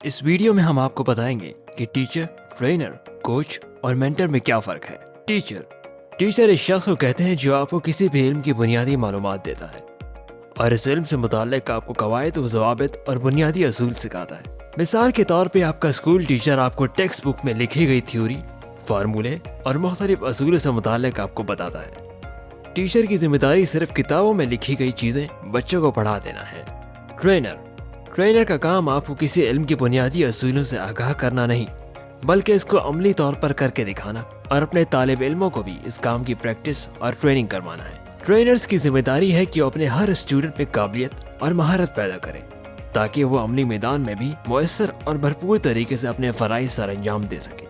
इस वीडियो में हम आपको बताएंगे कि टीचर, ट्रेनर, कोच और मेंटर में क्या फर्क है। टीचर इस शख्स को कहते हैं जो आपको किसी भी इल्म की बुनियादी मालूमात देता है और इस इल्म से मुताल्लिक आपको कवायद व ज़वाबित और बुनियादी असूल सिखाता है। मिसाल के तौर पे आपका स्कूल टीचर आपको टेक्स्ट बुक में लिखी गई थ्योरी, फार्मूले और मुख्तलिफ असूल से मुताल्लिक आपको बताता है। टीचर की जिम्मेदारी सिर्फ किताबों में लिखी गई चीज़ें बच्चों को पढ़ा देना है। ट्रेनर का काम आपको किसी इल्म के बुनियादी असूलों से आगाह करना नहीं, बल्कि इसको अमली तौर पर करके दिखाना और अपने तालिब इल्मों को भी इस काम की प्रैक्टिस और ट्रेनिंग करवाना है। ट्रेनर्स की जिम्मेदारी है कि वो अपने हर स्टूडेंट में काबिलियत और महारत पैदा करें ताकि वो अमली मैदान में भी मुयस्सर और भरपूर तरीके से अपने फराइज सर अंजाम दे सके।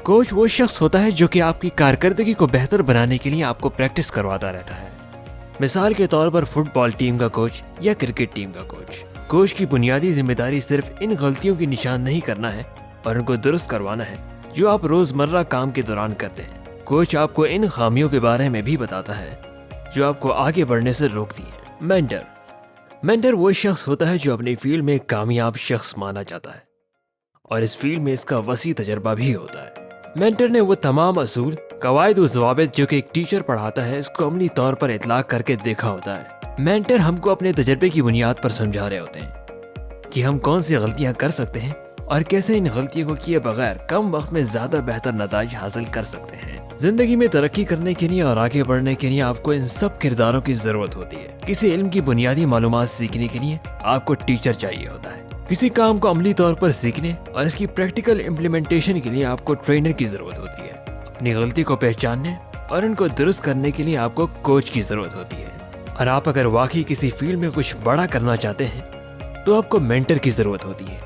कोच वो शख्स होता है जो कि आपकी कारकर्दगी को बेहतर बनाने के लिए आपको प्रैक्टिस करवाता रहता है। मिसाल के तौर पर फुटबॉल टीम का कोच या क्रिकेट टीम का कोच की बुनियादी जिम्मेदारी सिर्फ इन गलतियों की निशानदेही करना है और उनको दुरुस्त करवाना है जो आप रोजमर्रा काम के दौरान करते हैं। कोच आपको इन खामियों के बारे में भी बताता है जो आपको आगे बढ़ने से रोकती है। मेंटर वो शख्स होता है जो अपनी फील्ड में एक कामयाब शख्स माना जाता है और इस फील्ड में इसका वसी तजर्बा भी होता है। मेंटर ने वो तमाम असूल, कवायद व ज़वाबित जो कि एक टीचर पढ़ाता है इसको अमली तौर पर इतलाक करके देखा होता है। मेंटर हमको अपने तजर्बे की बुनियाद पर समझा रहे होते हैं कि हम कौन सी गलतियां कर सकते हैं और कैसे इन गलतियों को किए बगैर कम वक्त में ज्यादा बेहतर नताइज हासिल कर सकते हैं। जिंदगी में तरक्की करने के लिए और आगे बढ़ने के लिए आपको इन सब किरदारों की जरूरत होती है। किसी इल्म की बुनियादी मालूमात सीखने के लिए आपको टीचर चाहिए होता है। किसी काम को अमली तौर पर सीखने और इसकी प्रैक्टिकल इम्प्लीमेंटेशन के लिए आपको ट्रेनर की जरूरत होती है। अपनी गलती को पहचानने और उनको दुरुस्त करने के लिए आपको कोच की जरूरत होती है। और आप अगर वाकई किसी फील्ड में कुछ बड़ा करना चाहते हैं तो आपको मेंटर की जरूरत होती है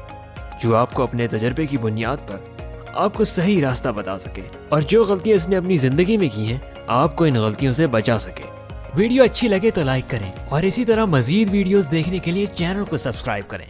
जो आपको अपने तजर्बे की बुनियाद पर आपको सही रास्ता बता सके और जो गलतियां इसने अपनी जिंदगी में की हैं आपको इन गलतियों से बचा सके। वीडियो अच्छी लगे तो लाइक करें और इसी तरह मजीद वीडियोस देखने के लिए चैनल को सब्सक्राइब करें।